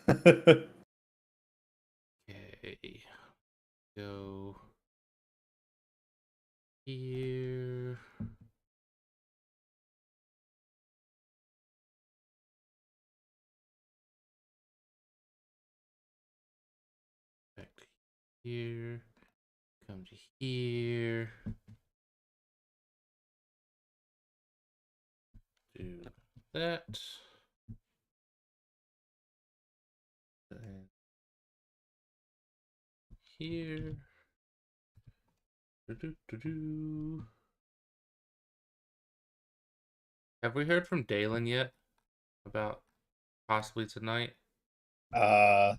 Okay. Go here. Back to here. Come to here. Do that. And here. Do-do-do-do. Have we heard from Dalen yet about possibly tonight? I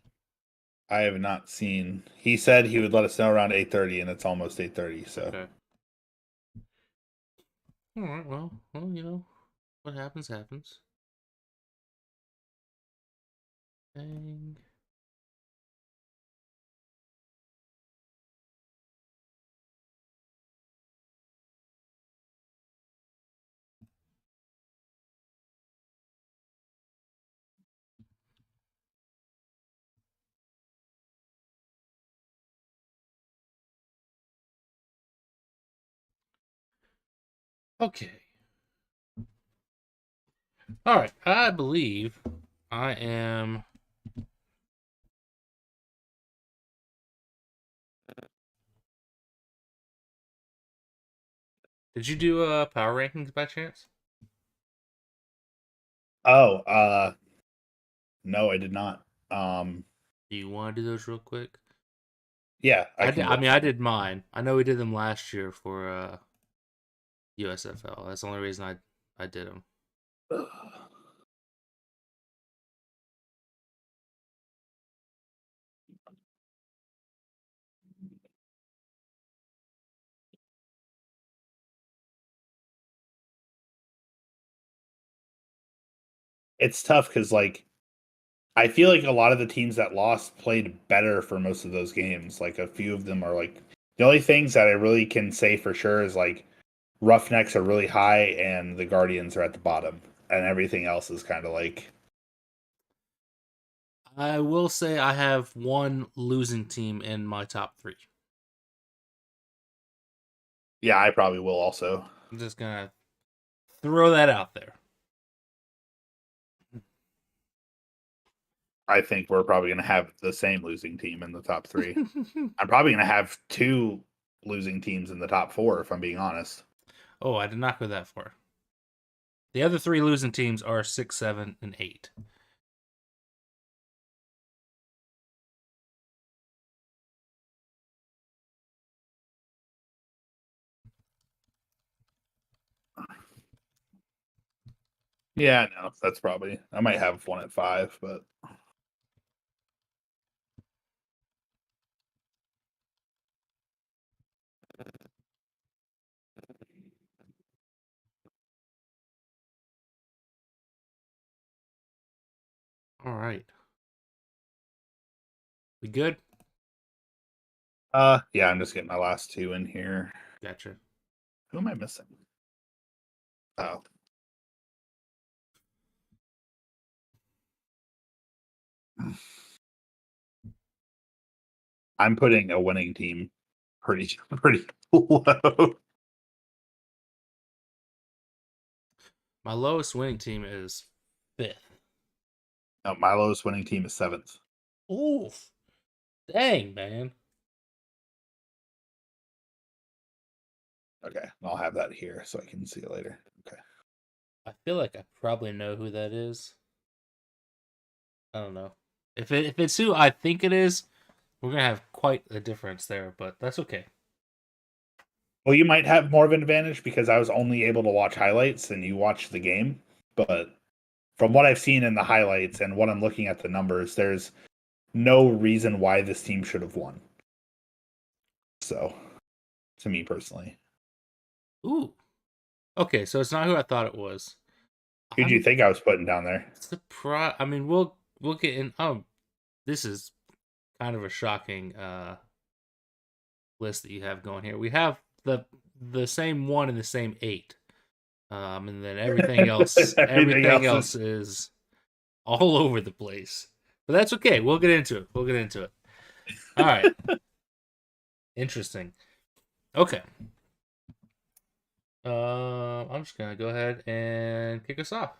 have not seen. He said he would let us know around 8:30, and it's almost 8:30. So Okay. All right. Well, what happens happens. Dang. Okay. All right. I believe I am. Did you do power rankings by chance? oh, no, I did not. Do you want to do those real quick? Yeah, I can I go. mean, I did mine. I know we did them last year for USFL. That's the only reason I did them. It's tough because I feel like a lot of the teams that lost played better for most of those games. Like a few of them are the only things that I really can say for sure is Roughnecks are really high and the Guardians are at the bottom, and everything else is kind of I will say I have one losing team in my top 3. yeah, I probably will also. I'm just gonna throw that out there. I think we're probably going to have the same losing team in the top 3. I'm probably going to have 2 losing teams in the top 4 if I'm being honest. Oh, I did not go that far. The other 3 losing teams are 6, 7, and 8. Yeah, no, that's probably. I might have one at 5, but All right. We good? yeah, I'm just getting my last 2 in here. Gotcha. Who am I missing? Oh. I'm putting a winning team pretty low. My lowest winning team is 5th. No, my lowest winning team is 7th. Oof. Dang, man. Okay, I'll have that here so I can see it later. Okay. I feel like I probably know who that is. I don't know. If it's who I think it is, we're gonna have quite a difference there, but that's okay. Well, you might have more of an advantage because I was only able to watch highlights and you watched the game. But from what I've seen in the highlights and what I'm looking at the numbers, there's no reason why this team should have won. So, to me personally, Ooh. Okay, so it's not who I thought it was. who do you I'm think I was putting down there? surprised. I mean, we'll get in. This is kind of a shocking list that you have going here. We have the same one and the same 8, and then everything else Everything else is is all over the place. But that's okay. We'll get into it. All right. Interesting. Okay. I'm just gonna go ahead and kick us off.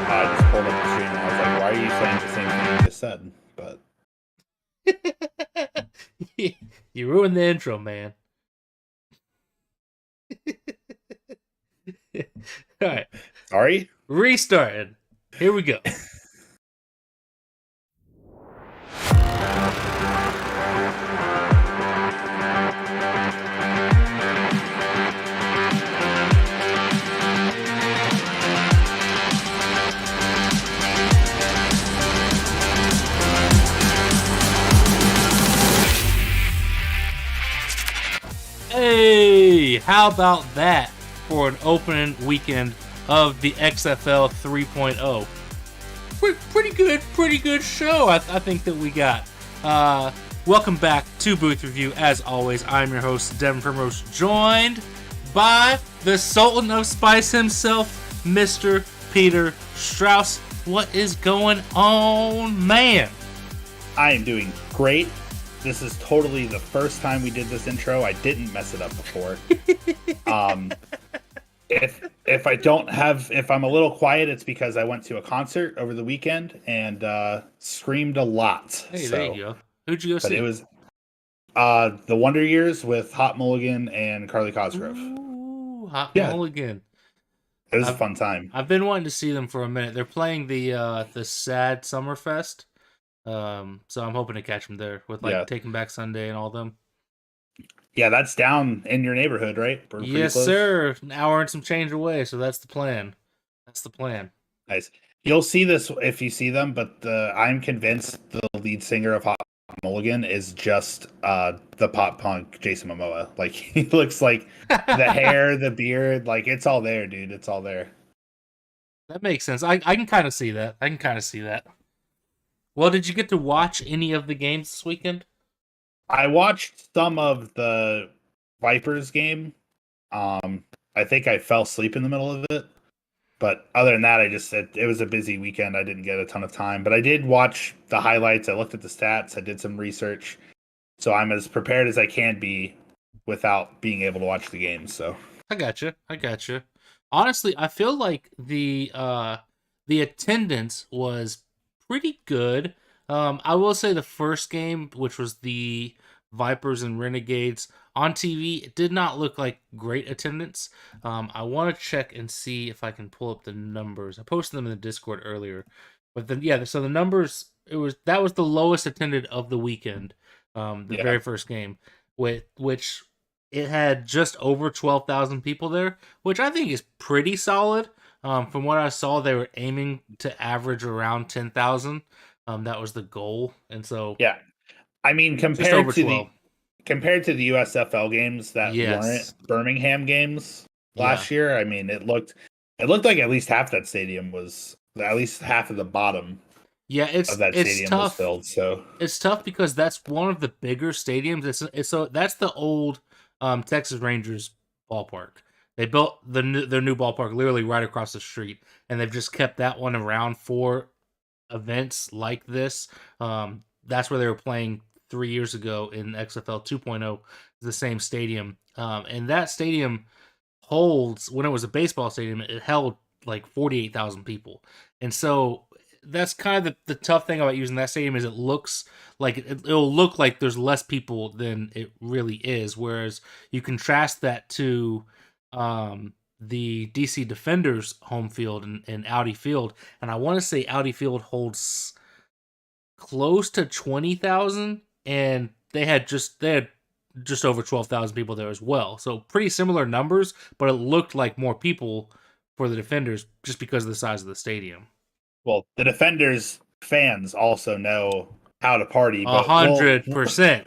I just pulled up the screen and I was like, why are you saying the same thing you just said? But You ruined the intro, man. All right. sorry. Restarted. Here we go. Hey, how about that for an opening weekend of the XFL 3.0? Pretty good show. I think that we got. Welcome back to Booth Review. As always, I'm your host Devin Primrose, joined by the Sultan of Spice himself, Mr. Peter Strauss. What is going on, man? I am doing great. This is totally the first time we did this intro. I didn't mess it up before. If I'm a little quiet, it's because I went to a concert over the weekend and screamed a lot. Hey, there you go. Who'd you go see? It was the Wonder Years with Hot Mulligan and Carly Cosgrove. Ooh, Hot Mulligan. It was a fun time. I've been wanting to see them for a minute. They're playing the Sad Summerfest. So I'm hoping to catch them there with Taking Back Sunday and all them. Yeah, that's down in your neighborhood, right? Yes, sir. An hour and some change away, so that's the plan. Nice. You'll see this if you see them, but I'm convinced the lead singer of Hot Mulligan is just the pop punk Jason Momoa. Like, he looks like the hair, the beard, like it's all there, dude. It's all there. That makes sense. I can kind of see that. Well, did you get to watch any of the games this weekend? I watched some of the Vipers game. I think I fell asleep in the middle of it. But other than that, it was a busy weekend. I didn't get a ton of time. But I did watch the highlights. I looked at the stats. I did some research. So I'm as prepared as I can be without being able to watch the game. So I gotcha. Honestly, I feel like the attendance was pretty good. I will say the first game, which was the Vipers and Renegades on TV, it did not look like great attendance. I want to check and see if I can pull up the numbers. I posted them in the Discord earlier, but so the numbers, that was the lowest attended of the weekend. Very first game, which it had just over 12,000 people there, which I think is pretty solid. From what I saw, they were aiming to average around 10,000. That was the goal, and so yeah, I mean compared to the USFL games that weren't Birmingham games last year, I mean it looked like at least half that stadium was at least half of the bottom. Of that stadium tough. Was filled. So it's tough because that's one of the bigger stadiums. So that's the old Texas Rangers ballpark. They built their new ballpark literally right across the street, and they've just kept that one around for events like this. That's where they were playing 3 years ago in XFL 2.0, the same stadium. And that stadium holds, when it was a baseball stadium, it held like 48,000 people. And so that's kind of the tough thing about using that stadium is it looks like it'll look like there's less people than it really is. Whereas you contrast that to the DC Defenders home field and Audi Field, and I want to say Audi Field holds close to 20,000, and they had just over 12,000 people there as well. So pretty similar numbers, but it looked like more people for the Defenders just because of the size of the stadium. Well, the Defenders fans also know how to party. 100%.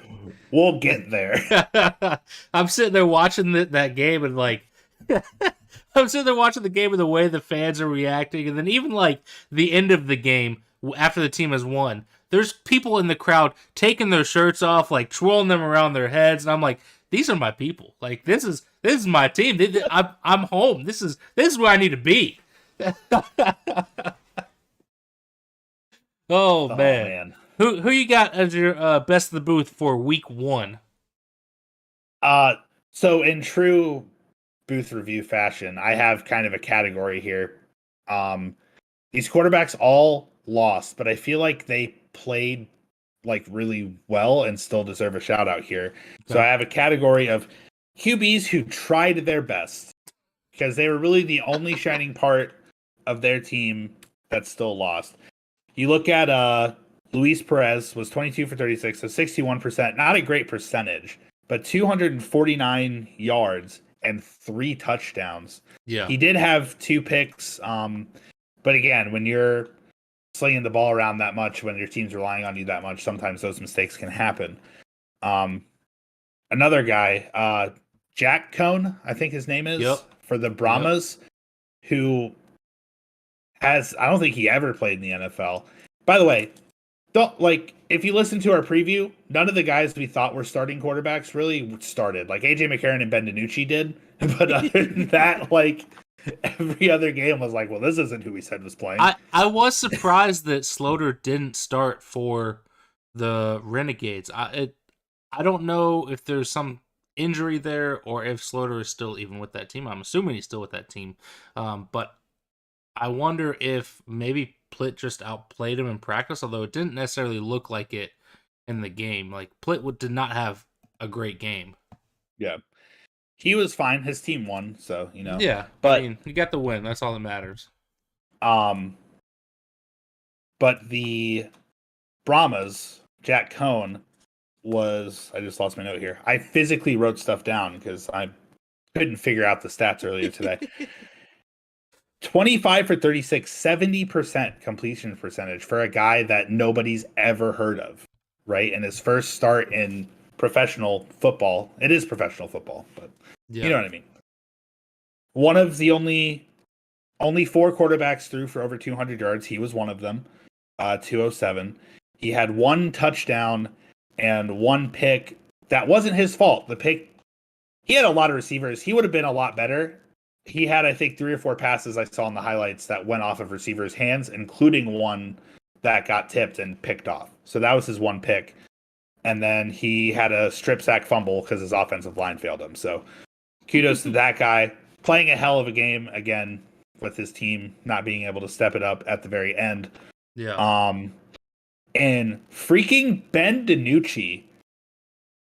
We'll get there. I'm sitting there watching that game and like. I'm sitting there watching the game and the way the fans are reacting, and then even like the end of the game after the team has won, there's people in the crowd taking their shirts off, like twirling them around their heads, and I'm like, these are my people. Like this is my team. I'm home. This is where I need to be. Oh Oh man, man. who you got as your best of the booth for week 1? Uh, so in true booth review fashion, I have kind of a category here. These quarterbacks all lost, but I feel like they played like really well and still deserve a shout out here. So I Okay. have a category of QBs who tried their best because they were really the only shining part of their team that still lost. You look at Luis Perez was 22 for 36, so 61%, not a great percentage, but 249 yards and 3 touchdowns. Yeah. He did have 2 picks, but again, when you're slinging the ball around that much, when your team's relying on you that much, sometimes those mistakes can happen. Another guy, Jack Cohn, I think his name is, Yep. for the Yep. Brahmas, who I don't think he ever played in the NFL. By the way, don't like if you listen to our preview, none of the guys we thought were starting quarterbacks really started. Like AJ McCarron and Ben DiNucci did, but other than that, like every other game was like, well, this isn't who we said was playing. I was surprised that Sloter didn't start for the Renegades. I don't know if there's some injury there or if Sloter is still even with that team. I'm assuming he's still with that team, but I wonder if maybe Plitt just outplayed him in practice, although it didn't necessarily look like it in the game. Like Plitt did not have a great game. Yeah, he was fine. His team won, so Yeah, I But mean, he got the win. That's all that matters. um, but the Brahmas, Jack Cohn was. I just lost my note here. I physically wrote stuff down because I couldn't figure out the stats earlier today. 25 for 36, 70% completion percentage for a guy that nobody's ever heard of, right? And his first start in professional football. It is professional football, but you know what I mean. One of the only 4 quarterbacks threw for over 200 yards. He was one of them, 207. He had 1 touchdown and 1 pick. That wasn't his fault. The pick, he had a lot of receivers. He would have been a lot better. He had, I think, 3 or 4 passes I saw in the highlights that went off of receivers' hands, including one that got tipped and picked off. So that was his 1 pick. And then he had a strip sack fumble because his offensive line failed him. So kudos to that guy. Playing a hell of a game, again, with his team not being able to step it up at the very end. Yeah. And freaking Ben DiNucci,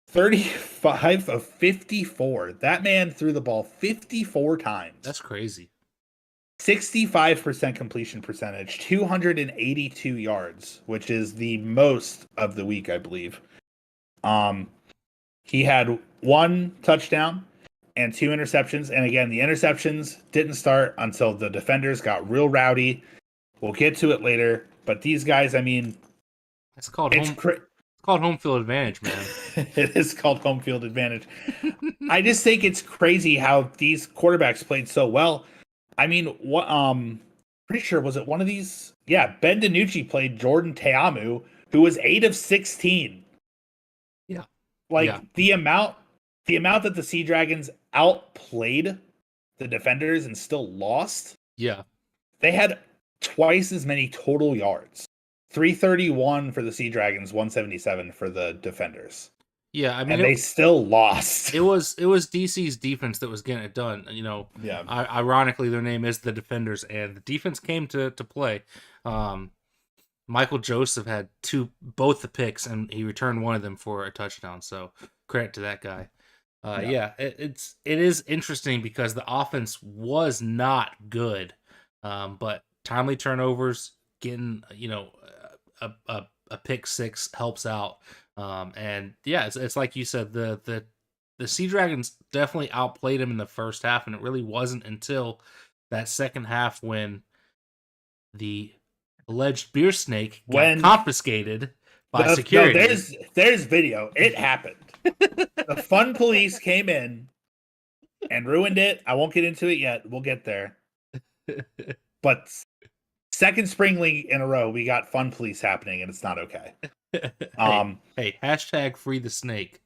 35 of 54. That man threw the ball 54 times. That's crazy. 65% completion percentage, 282 yards, which is the most of the week, I believe. He had 1 touchdown and 2 interceptions. And again, the interceptions didn't start until the defenders got real rowdy. We'll get to it later. But these guys, I mean, It's called home field advantage, man. It is called home field advantage. I just think it's crazy how these quarterbacks played so well. I mean, what pretty sure was it one of these? Yeah, Ben DiNucci played Jordan Teamu, who was 8 of 16. Yeah. Like Yeah. the amount that the Sea Dragons outplayed the defenders and still lost. Yeah. They had twice as many total yards. 331 for the Sea Dragons, 177 for the defenders. Yeah, I mean, and they still lost. It was DC's defense that was getting it done. Yeah. Ironically, their name is the Defenders, and the defense came to play. Michael Joseph had both the picks, and he returned one of them for a touchdown. So credit to that guy. Yeah, it is interesting because the offense was not good, but timely turnovers, getting a pick 6 helps out. And yeah, it's like you said, the Sea Dragons definitely outplayed him in the first half, and it really wasn't until that second half when the alleged beer snake got confiscated by security. No, there's video. It happened. The fun police came in and ruined it. I won't get into it yet. We'll get there. But second spring league in a row, we got fun police happening, and it's not okay. Hey, hashtag free the snake.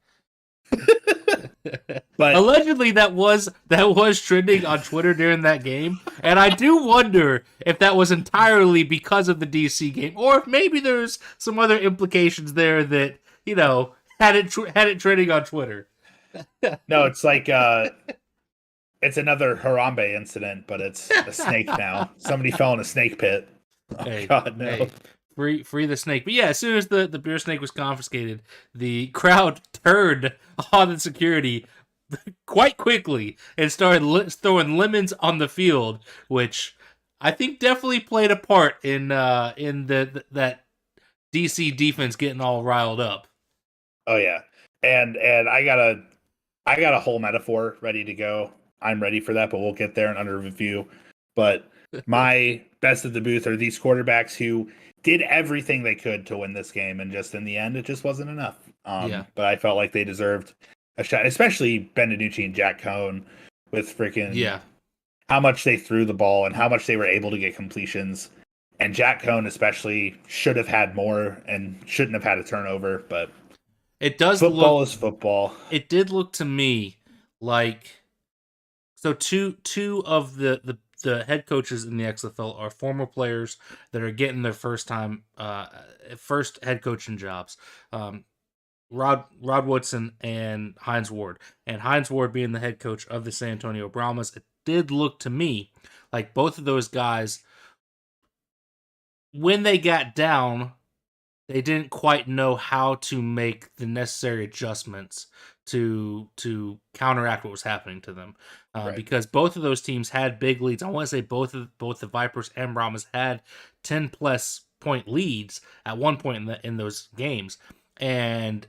But Allegedly, that was trending on Twitter during that game, and I do wonder if that was entirely because of the DC game, or if maybe there's some other implications there that had it trending on Twitter. no, it's like it's another Harambe incident, but it's a snake now. Somebody fell in a snake pit. Oh Hey, God, no. hey, free the snake. But yeah, as soon as the beer snake was confiscated, the crowd turned on the security quite quickly and started throwing lemons on the field, which I think definitely played a part in that DC defense getting all riled up. Oh yeah. And I got a whole metaphor ready to go. I'm ready for that, but we'll get there in under review. But my best of the booth are these quarterbacks who did everything they could to win this game, and just in the end, it just wasn't enough. Yeah, But I felt like they deserved a shot, especially Ben DiNucci and Jack Cohn, with freaking yeah. how much they threw the ball and how much they were able to get completions. And Jack Cohn especially should have had more and shouldn't have had a turnover, but It does look. football is football. It did look to me like so. Two of the head coaches in the XFL are former players that are getting their first head coaching jobs. Rod Woodson and Hines Ward. And Hines Ward being the head coach of the San Antonio Brahmas, it did look to me like both of those guys, when they got down, they didn't quite know how to make the necessary adjustments to counteract what was happening to them, Right. because both of those teams had big leads. I want to say both the Vipers and Brahmas had 10+ point leads at one point in those games, and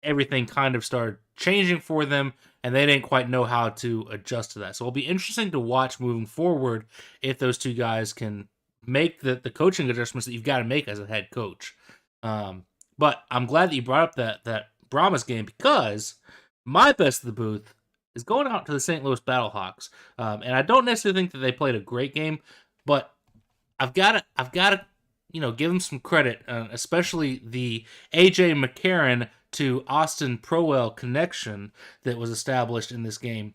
everything kind of started changing for them, and they didn't quite know how to adjust to that. So it'll be interesting to watch moving forward if those two guys can make the coaching adjustments that you've got to make as a head coach. But I'm glad that you brought up that Brahmas game, because my best of the booth is going out to the St. Louis Battlehawks, and I don't necessarily think that they played a great game, but I've got to give them some credit, especially the AJ McCarron to Austin Prowell connection that was established in this game.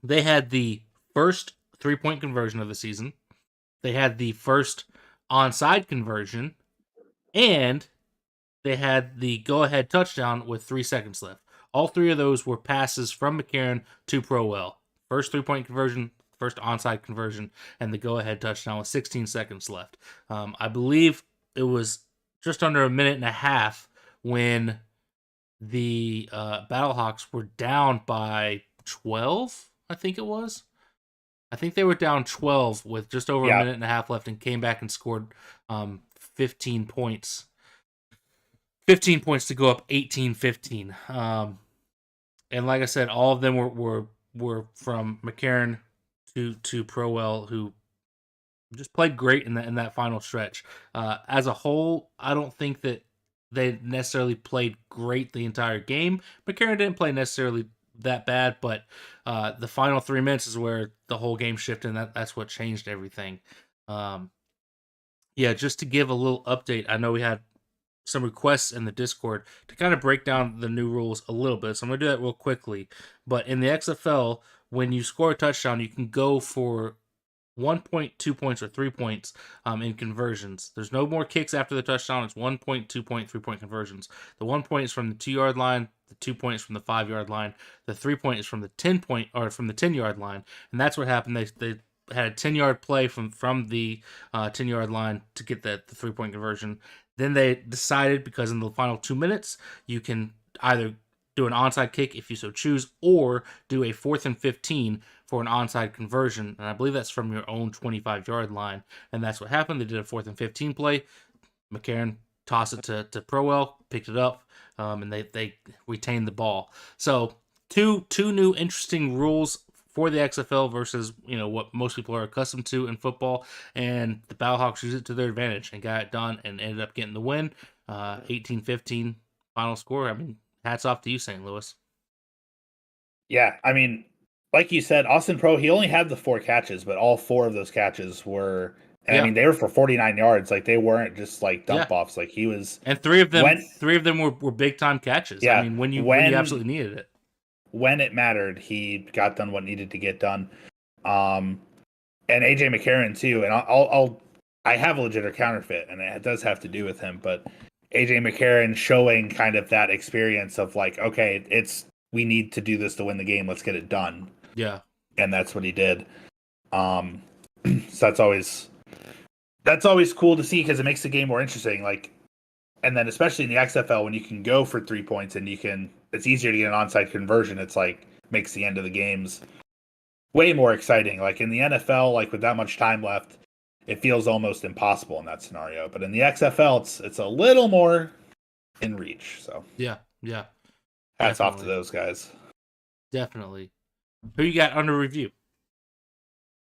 They had the first 3-point conversion of the season. They had the first onside conversion, and they had the go-ahead touchdown with 3 seconds left. All three of those were passes from McCarron to Prowell. First 3-point conversion, first onside conversion, and the go-ahead touchdown with 16 seconds left. I believe it was just under a minute and a half when the Battlehawks were down by 12, I think it was. I think they were down 12 with just over a Yeah. minute and a half left, and came back and scored 15 points. 15 points to go up 18-15. And like I said, all of them were from McCarron to Prowell, who just played great in that final stretch. As a whole, I don't think that they necessarily played great the entire game. McCarron didn't play necessarily that bad, but the final 3 minutes is where the whole game shifted, and that's what changed everything. Yeah, just to give a little update, I know we had some requests in the Discord to kind of break down the new rules a little bit, so I'm going to do that real quickly. But in the XFL, when you score a touchdown, you can go for 1 point, 2 points, or 3 points in conversions. There's no more kicks after the touchdown. It's 1 point, 2 point, 3 point conversions. The 1 point is from the 2-yard line. The 2 points from the 5-yard line. The 3 point is from the 10-yard line. And that's what happened. They had a 10-yard play from the 10-yard line to get the 3-point conversion. Then they decided, because in the final 2 minutes, you can either do an onside kick if you so choose, or do a 4th and 15 for an onside conversion. And I believe that's from your own 25-yard line. And that's what happened. They did a 4th and 15 play. McCarron tossed it to Prowell, picked it up, and they retained the ball. So two new interesting rules for the XFL versus what most people are accustomed to in football, and the Battlehawks used it to their advantage and got it done and ended up getting the win. 18-15 final score. I mean, hats off to you, St. Louis. Yeah, I mean, like you said, Austin Pro, he only had the 4 catches, but all 4 of those catches were, and I mean, they were for 49 yards. Like, they weren't just like dump offs. Like, he was, and three of them were big time catches. Yeah, I mean, when you absolutely needed it. when it mattered, he got done what needed to get done. And AJ McCarron too. And I have a legit counterfeit, and it does have to do with him. But AJ McCarron showing kind of that experience of like, okay, we need to do this to win the game. Let's get it done. Yeah, and that's what he did. So that's always cool to see because it makes the game more interesting. Like, and then especially in the XFL when you can go for 3 points and it's easier to get an onside conversion. It's like makes the end of the games way more exciting. Like in the NFL, like with that much time left, it feels almost impossible in that scenario. But in the XFL, it's a little more in reach. So yeah. Hats off to Definitely. those guys. Definitely. Who you got under review?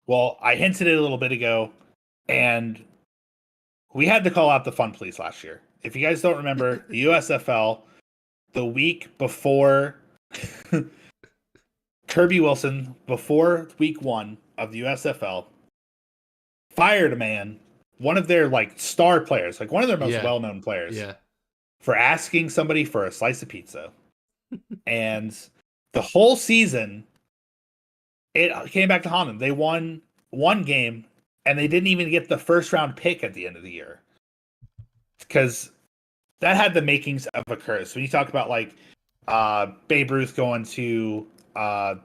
Well, I hinted it a little bit ago, and we had to call out the Fun Police last year. If you guys don't remember, the USFL, the week before Kirby Wilson, before week 1 of the USFL, fired a man, one of their like star players, like one of their most well-known players, for asking somebody for a slice of pizza. And the whole season, it came back to haunt them. They won one game, and they didn't even get the first round pick at the end of the year. Because that had the makings of a curse. When you talk about like Babe Ruth going to the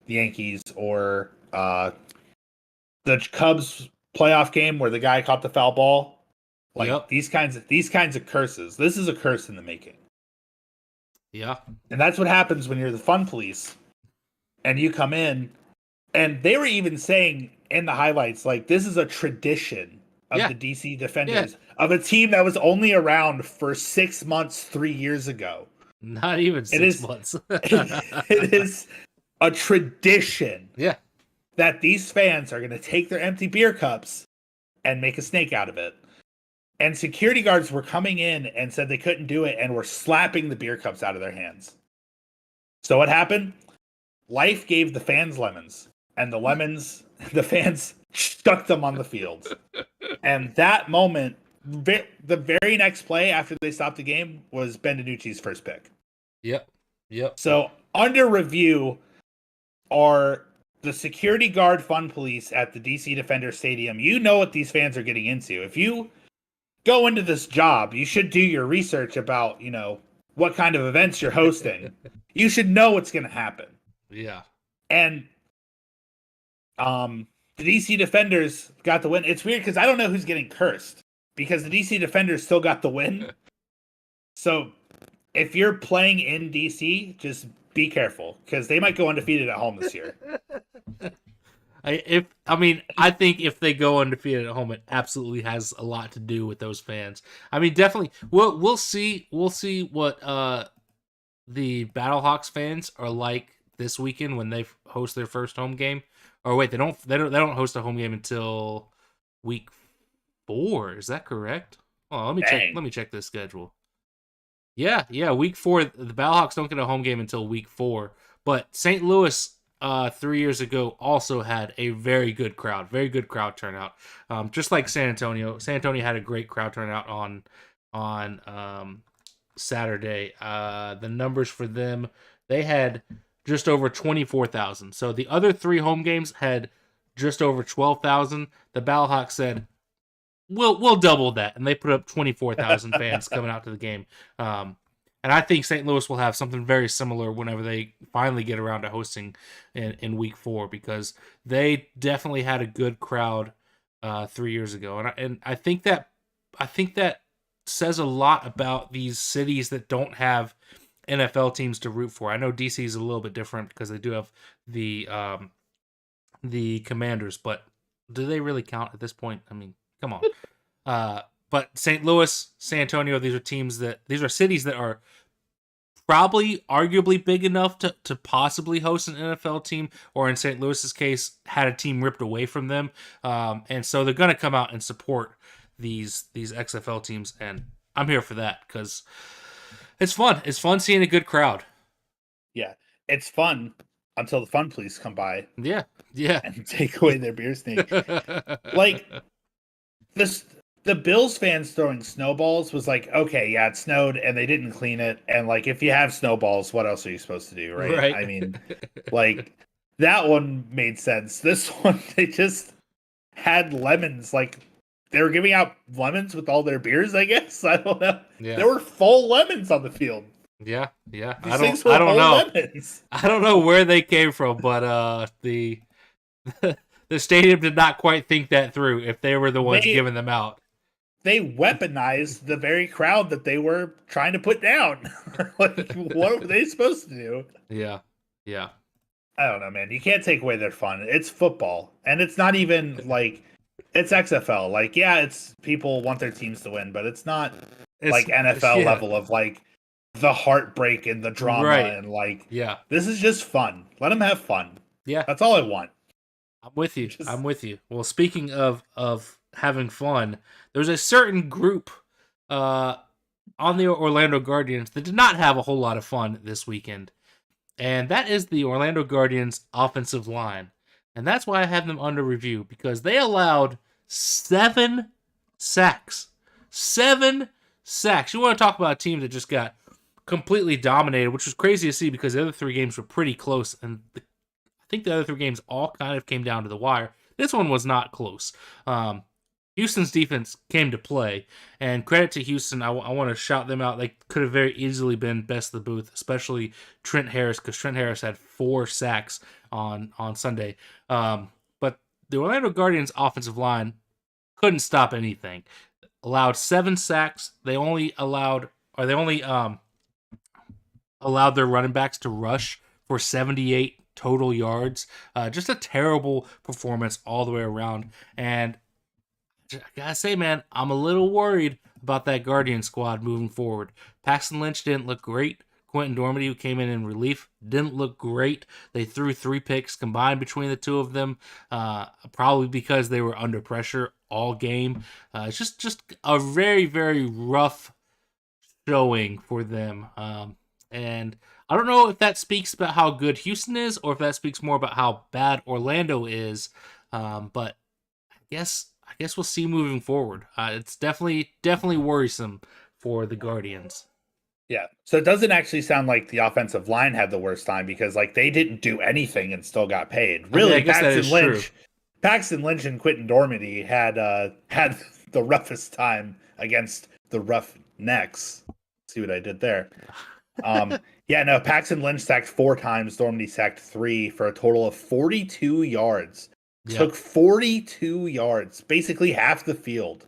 Yankees or the Cubs playoff game where the guy caught the foul ball, like these kinds of curses. This is a curse in the making. Yeah. And that's what happens when you're the Fun Police and you come in, and they were even saying in the highlights, like, this is a tradition of the DC Defenders, of a team that was only around for 6 months 3 years ago. Not even 6 months. It is a tradition. Yeah. That these fans are going to take their empty beer cups and make a snake out of it. And security guards were coming in and said they couldn't do it and were slapping the beer cups out of their hands. So what happened? Life gave the fans lemons, and the fans stuck them on the field. And that moment, the very next play after they stopped the game was Ben DiNucci's first pick. Yep. So under review are the security guard Fun Police at the DC Defender Stadium. You know what these fans are getting into. If you go into this job, you should do your research about, what kind of events you're hosting. You should know what's going to happen. Yeah. And the DC Defenders got the win. It's weird because I don't know who's getting cursed because the DC Defenders still got the win. So if you're playing in DC, just be careful because they might go undefeated at home this year. I think if they go undefeated at home, it absolutely has a lot to do with those fans. I mean, definitely. We'll see what the Battlehawks fans are like this weekend when they host their first home game. Or wait, they don't host a home game until week 4. Is that correct? Oh, let me check this schedule. Yeah, week 4. The Battlehawks don't get a home game until week 4. But St. Louis 3 years ago also had a very good crowd turnout. Just like San Antonio. San Antonio had a great crowd turnout on Saturday. The numbers for them, they had just over 24,000. So the other 3 home games had just over 12,000. The Battlehawks said, We'll double that, and they put up 24,000 fans coming out to the game. And I think St. Louis will have something very similar whenever they finally get around to hosting in week 4 because they definitely had a good crowd 3 years ago, and I think that says a lot about these cities that don't have NFL teams to root for. I know DC is a little bit different because they do have the Commanders, but do they really count at this point? I mean, come on. But St. Louis, San Antonio, these are cities that are probably arguably big enough to possibly host an NFL team, or in St. Louis's case, had a team ripped away from them. And so they're going to come out and support these XFL teams. And I'm here for that because it's fun. It's fun seeing a good crowd. Yeah, it's fun until the Fun Police come by. Yeah. And take away their beer snake. Like, the Bills fans throwing snowballs was like, okay, yeah, it snowed and they didn't clean it. And like, if you have snowballs, what else are you supposed to do, right? Right. I mean, like, that one made sense. This one, they just had lemons. Like, they were giving out lemons with all their beers, I guess. I don't know. Yeah. There were full lemons on the field. Yeah. Yeah. These things I were don't whole know. lemons. I don't know where they came from, but the the stadium did not quite think that through if they were the ones They giving them out. they weaponized the very crowd that they were trying to put down. Like, what were they supposed to do? Yeah. Yeah. I don't know, man. You can't take away their fun. It's football, and it's not even like it's XFL. Like, yeah, it's people want their teams to win, but it's not It's like NFL yeah. level of like the heartbreak and the drama Right. and like Yeah. this is just fun. Let them have fun. Yeah. That's all I want. I'm with you. Just I'm with you. Well, speaking of having fun, there's a certain group uh on the Orlando Guardians that did not have a whole lot of fun this weekend. And that is the Orlando Guardians offensive line. And that's why I have them under review, because they allowed 7 sacks. 7 sacks. You want to talk about a team that just got completely dominated, which was crazy to see because the other 3 games were pretty close. And I think the other 3 games all kind of came down to the wire. This one was not close. Houston's defense came to play, and credit to Houston. I want to shout them out. They could have very easily been best of the booth, especially Trent Harris, because Trent Harris had 4 sacks on Sunday. But the Orlando Guardians offensive line couldn't stop anything. Allowed 7 sacks. They only allowed their running backs to rush for 78 total yards. Just a terrible performance all the way around. And I gotta say, man, I'm a little worried about that Guardian squad moving forward. Paxton Lynch didn't look great. Quentin Dormady, who came in relief, didn't look great. They threw 3 picks combined between the two of them, probably because they were under pressure all game. It's just a very, very rough showing for them. And I don't know if that speaks about how good Houston is or if that speaks more about how bad Orlando is. But I guess we'll see moving forward. It's definitely worrisome for the Guardians. yeah. So it doesn't actually sound like the offensive line had the worst time because like they didn't do anything and still got paid. I mean, I Really, guess that is true. Paxton Lynch and Quentin Dormady had the roughest time against the Roughnecks. See what I did there? Yeah, no, Paxton Lynch sacked 4 times, Dormady sacked 3 for a total of 42 yards. Yeah, Took 42 yards, basically half the field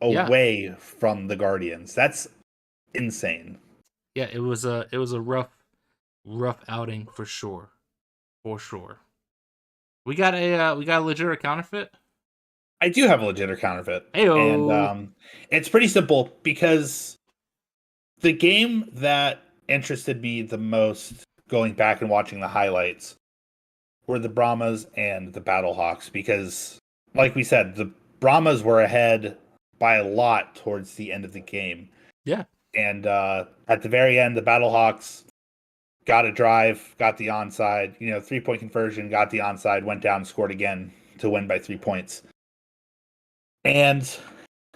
yeah, away from the Guardians. That's insane. yeah. It was a rough outing for sure, for sure. We got a legitimate counterfeit. I do have a legit counterfeit. And Heyo. it's pretty simple because the game that interested me the most going back and watching the highlights were the Brahmas and the Battlehawks because, like we said, the Brahmas were ahead by a lot towards the end of the game. Yeah, And at the very end, the Battlehawks got a drive, got the onside, 3-point conversion, got the onside, went down, scored again to win by 3 points. And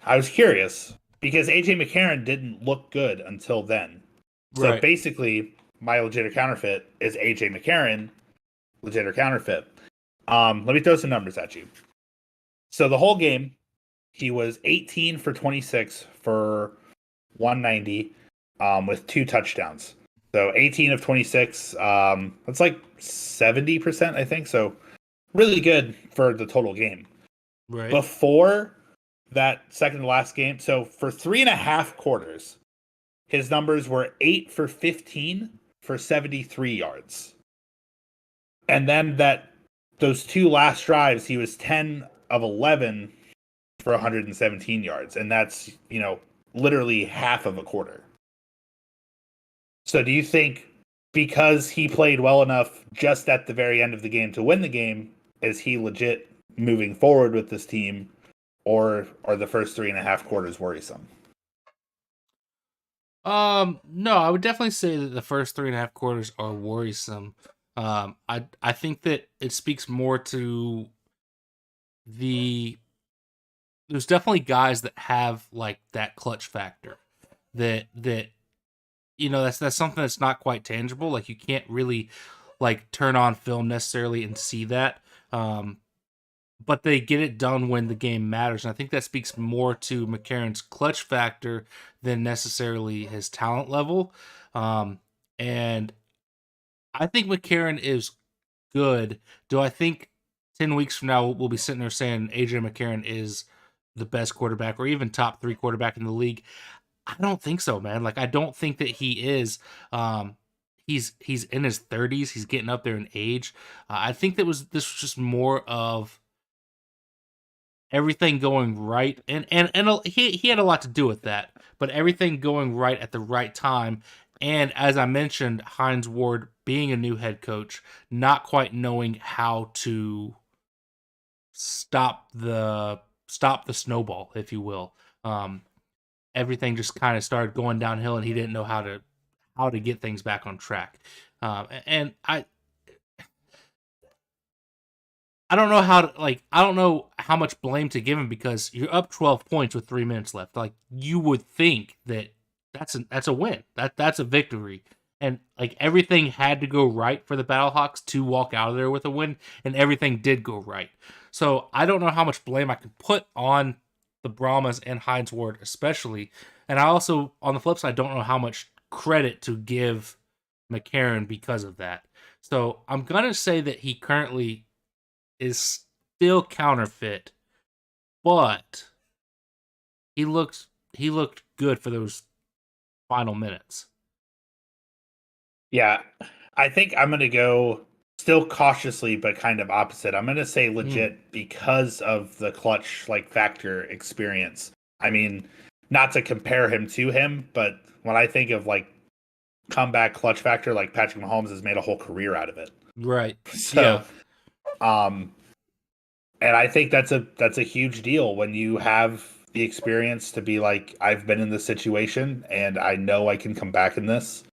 I was curious because AJ McCarron didn't look good until then. So right. basically, my legit or counterfeit is AJ McCarron, legit or counterfeit. Let me throw some numbers at you. So the whole game, he was 18 for 26 for 190 with 2 touchdowns. So 18 of 26, that's like 70%, I think. So really good for the total game. Right. Before that second to last game, so for 3.5 quarters, his numbers were 8 for 15 for 73 yards. And then those 2 last drives, he was 10 of 11 for 117 yards. And that's, literally half of a quarter. So do you think because he played well enough just at the very end of the game to win the game, is he legit moving forward with this team, or are the first 3.5 quarters worrisome? No, I would definitely say that the first 3.5 quarters are worrisome. I think that it speaks more to the there's definitely guys that have like that clutch factor that that's something that's not quite tangible. Like you can't really like turn on film necessarily and see that. But they get it done when the game matters. And I think that speaks more to McCarron's clutch factor than necessarily his talent level. And I think McCarron is good. Do I think 10 weeks from now we'll be sitting there saying AJ McCarron is the best quarterback or even top 3 quarterback in the league? I don't think so, man. Like I don't think that he is. He's in his 30s. He's getting up there in age. I think this was just more of everything going right, and he had a lot to do with that. But everything going right at the right time, and as I mentioned, Hines Ward being a new head coach, not quite knowing how to stop the snowball, if you will. Everything just kind of started going downhill, and he didn't know how to get things back on track. And I don't know I don't know how much blame to give him because you're up 12 points with 3 minutes left. Like you would think that that's a win. That's a victory. And like everything had to go right for the Battlehawks to walk out of there with a win, and everything did go right. So I don't know how much blame I can put on the Brahmas and Hines Ward especially. And I also, on the flip side, don't know how much credit to give McCarron because of that. So I'm gonna say that he currently is still counterfeit, but he looked good for those final minutes. Yeah, I think I'm going to go still cautiously, but kind of opposite. I'm going to say legit because of the clutch like factor experience. I mean, not to compare him to him, but when I think of like comeback clutch factor, like Patrick Mahomes has made a whole career out of it. Right. So, yeah. And I think that's a huge deal when you have the experience to be like, I've been in this situation and I know I can come back in this.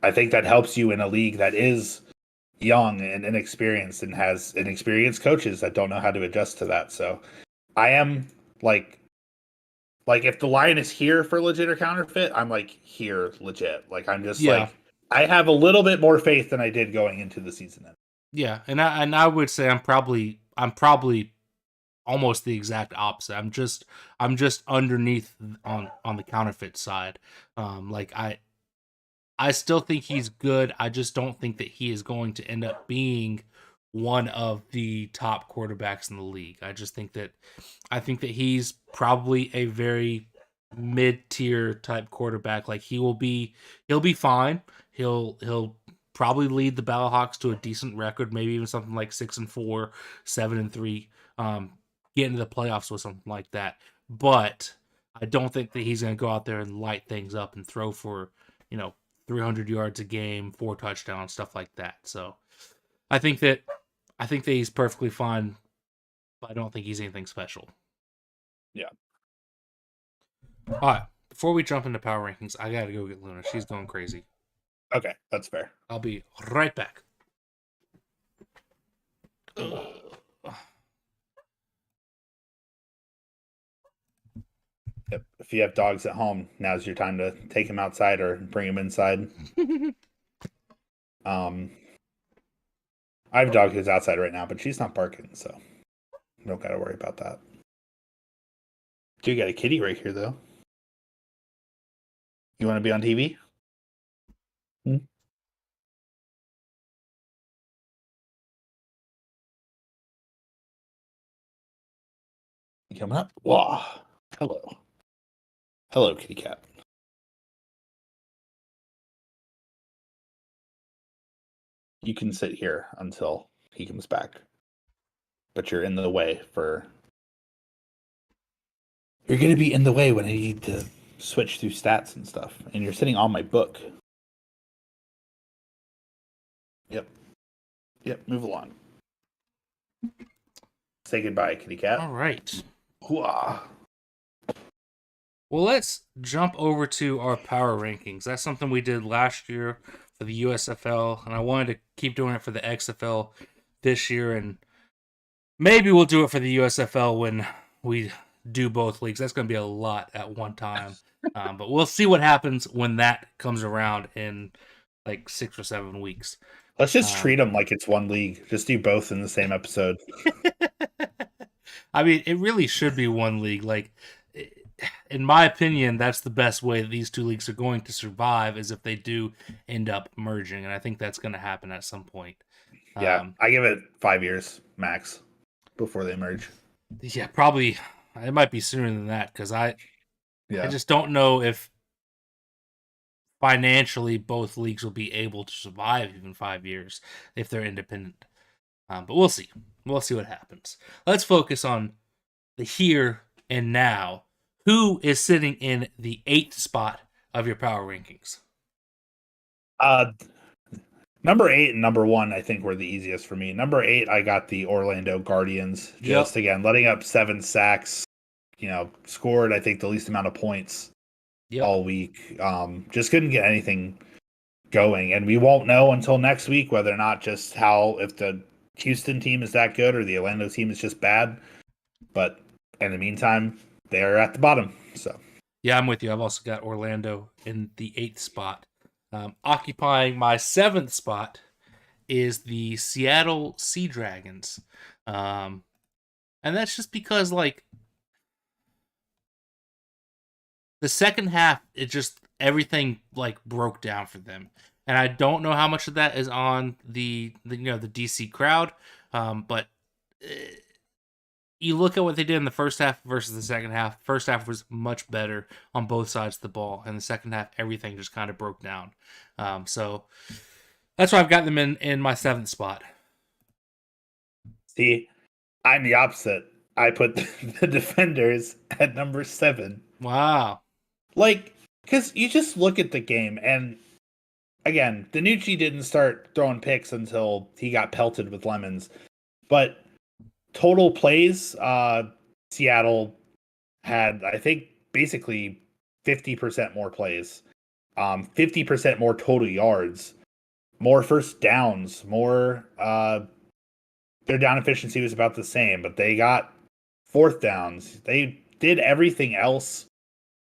I think that helps you in a league that is young and inexperienced and has inexperienced coaches that don't know how to adjust to that. So I am like if the line is here for legit or counterfeit, I'm like here legit. Like I'm just like I have a little bit more faith than I did going into the season. Yeah, and I would say I'm probably almost the exact opposite. I'm just underneath on the counterfeit side. Like I still think he's good. I just don't think that he is going to end up being one of the top quarterbacks in the league. I think that he's probably a very mid-tier type quarterback. Like he'll be fine. He'll probably lead the Battlehawks to a decent record, maybe even something like 6-4, 7-3. Get into the playoffs with something like that. But I don't think that he's going to go out there and light things up and throw for 300 yards a game, 4 touchdowns, stuff like that. So I think that he's perfectly fine, but I don't think he's anything special. Yeah. All right. Before we jump into power rankings, I gotta go get Luna. She's going crazy. Okay, that's fair. I'll be right back. Yep. If you have dogs at home, now's your time to take them outside or bring them inside. I have a dog who's outside right now, but she's not barking, so you don't got to worry about that. You got a kitty right here, though. You want to be on TV? Hmm? You coming up? Wow. Hello. Hello, kitty cat. You can sit here until he comes back. But you're in the way for... You're going to be in the way when I need to switch through stats and stuff. And you're sitting on my book. Yep. Yep, move along. Say goodbye, kitty cat. All right. Hooah. Well, let's jump over to our power rankings. That's something we did last year for the USFL, and I wanted to keep doing it for the XFL this year, and maybe we'll do it for the USFL when we do both leagues. That's going to be a lot at one time. But we'll see what happens when that comes around in like 6 or 7 weeks. Let's just Um, treat them like it's one league. Just do both in the same episode. I mean, it really should be one league. Like, in my opinion, that's the best way these two leagues are going to survive is if they do end up merging, and I think that's going to happen at some point. Yeah, I give it 5 years max before they merge. Yeah, probably it might be sooner than that because I Yeah, just don't know if financially both leagues will be able to survive even 5 years if they're independent. But we'll see. We'll see what happens. Let's focus on the here and now. Who is sitting in the 8th spot of your power rankings? uh, number 8 and number 1, I think were the easiest for me. Number 8, I got the Orlando Guardians. Just Yep. again, letting up 7 sacks. Scored I think the least amount of points Yep. all week. Just couldn't get anything going, and we won't know until next week whether or not just how if the Houston team is that good or the Orlando team is just bad. But in the meantime, they're at the bottom. So Yeah, I'm with you. I've also got Orlando in the 8th spot. Occupying my 7th spot is the Seattle Sea Dragons. And that's just because, like, the second half, it just everything like broke down for them, and I don't know how much of that is on the the DC crowd, but uh, you look at what they did in the first half versus the second half. First half was much better on both sides of the ball, and the second half everything just kind of broke down. So that's why I've got them in my 7th spot. see, I'm the opposite. I put the Defenders at number 7. Wow. Like, because you just look at the game, and again, Danucci didn't start throwing picks until he got pelted with lemons. But total plays, Seattle had, I think, basically 50% more plays, 50% more total yards, more first downs, more. Their down efficiency was about the same, but they got fourth downs. They did everything else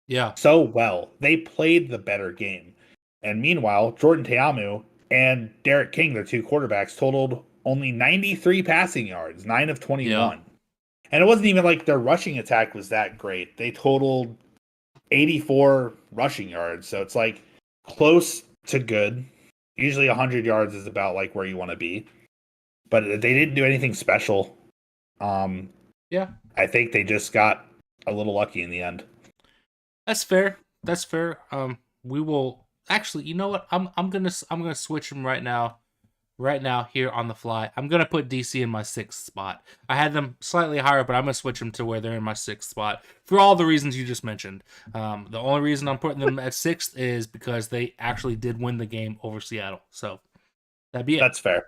Yeah. so well. They played the better game. And meanwhile, Jordan Teamu and Derek King, their two quarterbacks, totaled only 93 passing yards, 9 of Yeah. 21. And it wasn't even like their rushing attack was that great. They totaled 84 rushing yards. So it's like close to good. Usually 100 yards is about like where you want to be. But they didn't do anything special. Yeah. I think they just got a little lucky in the end. That's fair. That's fair. We will actually. You know what? I'm gonna switch them right now. Right now, here on the fly, I'm gonna put DC in my 6th spot. I had them slightly higher, but I'm gonna switch them to where they're in my 6th spot for all the reasons you just mentioned. The only reason I'm putting them at 6th is because they actually did win the game over Seattle. So that'd be it. That's fair.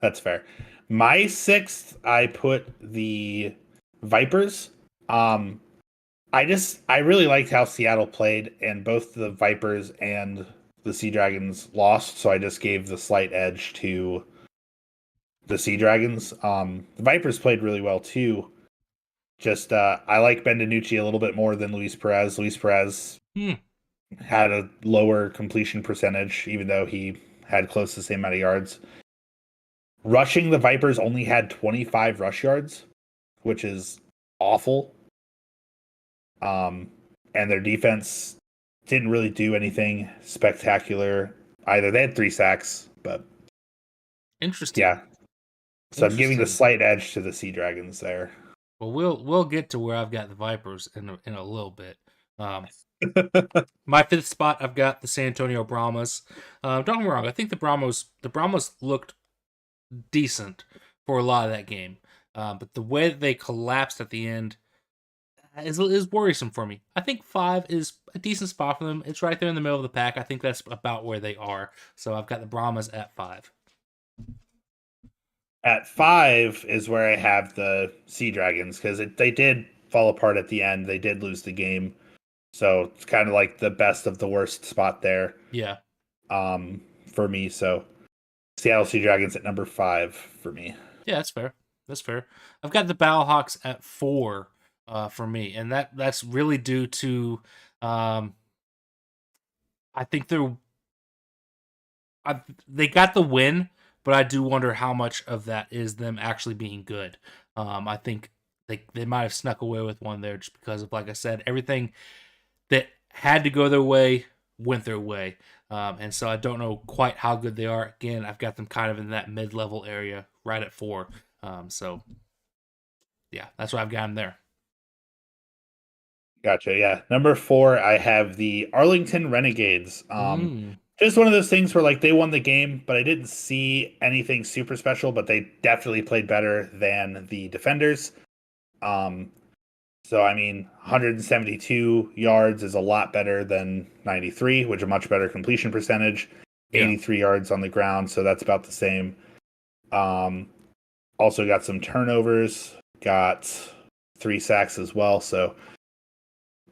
That's fair. My 6th, I put the Vipers. I really liked how Seattle played, and both the Vipers and the Sea Dragons lost, so I just gave the slight edge to the Sea Dragons. The Vipers played really well too. Just I like Ben DiNucci a little bit more than Luis Perez. Luis Perez Hmm. had a lower completion percentage, even though he had close to the same amount of yards. Rushing, the Vipers only had 25 rush yards, which is awful. And their defense didn't really do anything spectacular either. They had 3 sacks, but Interesting. yeah. So I'm giving the Interesting. slight edge to the Sea Dragons there. Well, we'll get to where I've got the Vipers in a little bit. My 5th spot, I've got the San Antonio Brahmas. Don't get me wrong. I think the Brahmas looked decent for a lot of that game, but the way that they collapsed at the end is worrisome for me. I think 5 is a decent spot for them. It's right there in the middle of the pack. I think that's about where they are. So I've got the Brahmas at 5. At 5 is where I have the Sea Dragons because they did fall apart at the end. They did lose the game. So it's kind of like the best of the worst spot there Yeah. for me. So Seattle Sea Dragons at number 5 for me. Yeah, that's fair. That's fair. I've got the Battlehawks at 4. for me, and that's really due to um, I think they got the win, but I do wonder how much of that is them actually being good. I think they might have snuck away with one there just because of, like I said, everything that had to go their way went their way. And so I don't know quite how good they are. Again, I've got them kind of in that mid-level area, right at 4. So yeah, that's why I've got them there. Gotcha. Yeah. Number 4, I have the Arlington Renegades. Mm, Just one of those things where like they won the game, but I didn't see anything super special, but they definitely played better than the defenders. Um, so I mean, 172 yards is a lot better than 93, which is a much better completion percentage. yeah, 83 yards on the ground, so that's about the same. Um, Also got some turnovers, got 3 sacks as well. So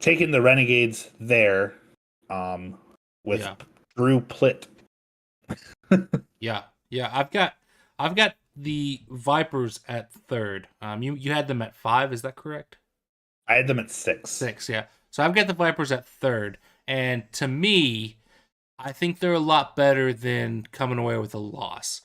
taking the Renegades there, with yeah, Drew Plitt. yeah, yeah. I've got the Vipers at 3rd. You had them at 5. Is that correct? I had them at 6. 6, yeah. So I've got the Vipers at 3rd, and to me, I think they're a lot better than coming away with a loss.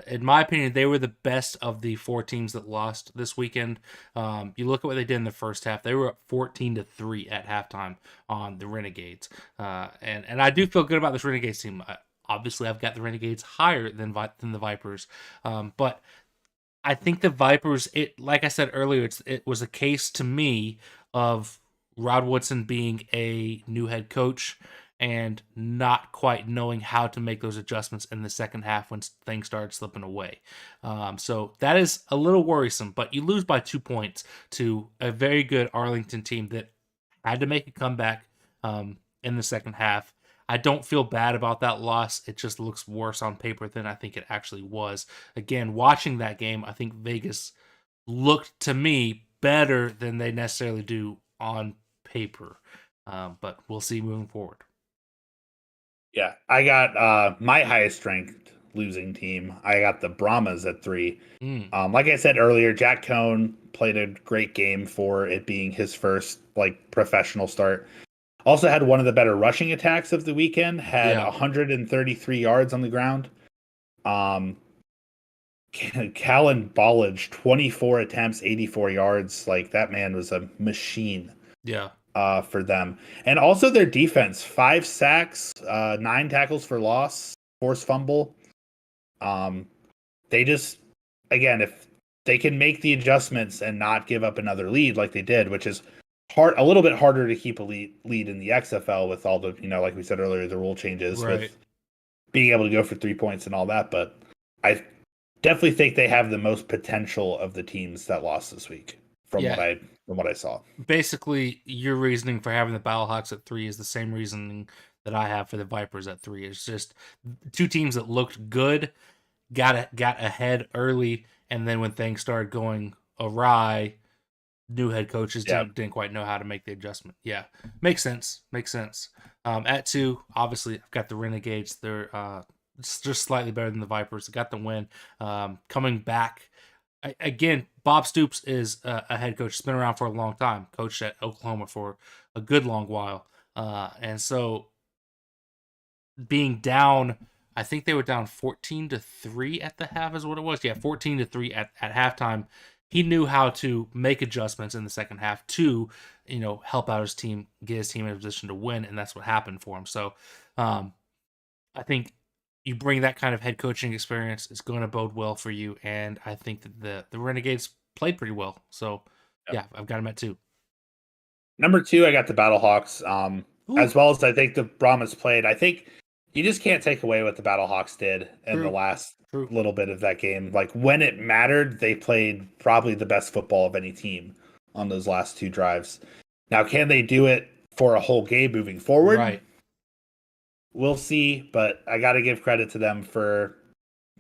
In my opinion, they were the best of the 4 teams that lost this weekend. You look at what they did in the first half; they were up 14-3 at halftime on the Renegades, and I do feel good about this Renegades team. Obviously, I've got the Renegades higher than the Vipers, but I think the Vipers. It like I said earlier, it was a case to me of Rod Woodson being a new head coach and not quite knowing how to make those adjustments in the second half when things started slipping away. So that is a little worrisome, but you lose by 2 points to a very good Arlington team that had to make a comeback in the second half. I don't feel bad about that loss. It just looks worse on paper than I think it actually was. Again, watching that game, I think Vegas looked to me better than they necessarily do on paper. But we'll see moving forward. Yeah, I got my highest ranked losing team. I got the Brahmas at 3. Mm, Like I said earlier, Jack Cohn played a great game for it being his first like professional start. Also had one of the better rushing attacks of the weekend. Had yeah, 133 yards on the ground. Um, Callan Ballage, 24 attempts, 84 yards. Like that man was a machine yeah, for them. And also their defense, 5 sacks, 9 tackles for loss, forced fumble. Um, they just, again, if they can make the adjustments and not give up another lead like they did, which is a little bit harder to keep a lead in the XFL with all the, like we said earlier, the rule changes right. with being able to go for 3 points and all that. But I definitely think they have the most potential of the teams that lost this week Yeah, from what I saw. basically, your reasoning for having the Battlehawks at 3 is the same reasoning that I have for the Vipers at 3. It's just 2 teams that looked good, got ahead early, and then when things started going awry, new head coaches Yeah. didn't quite know how to make the adjustment. Yeah, makes sense. Makes sense. At 2, obviously, I've got the Renegades. They're just slightly better than the Vipers. Got the win. Coming back again. Bob Stoops is a head coach. He's been around for a long time. Coached at Oklahoma for a good long while, and so being down, I think they were down 14-3 at the half is what it was. Yeah, 14-3 at halftime. He knew how to make adjustments in the second half to, help out his team, get his team in a position to win, and that's what happened for him. So, um, I think you bring that kind of head coaching experience, it's going to bode well for you, and I think that the Renegades played pretty well. So, Yep. yeah, I've got them at 2. Number 2, I got the Battlehawks. Ooh, As well as I think the Brahmas played. I think you just can't take away what the Battlehawks did in the true, last true. little bit of that game. Like when it mattered, they played probably the best football of any team on those last 2 drives. Now, can they do it for a whole game moving forward? Right. We'll see, but I got to give credit to them for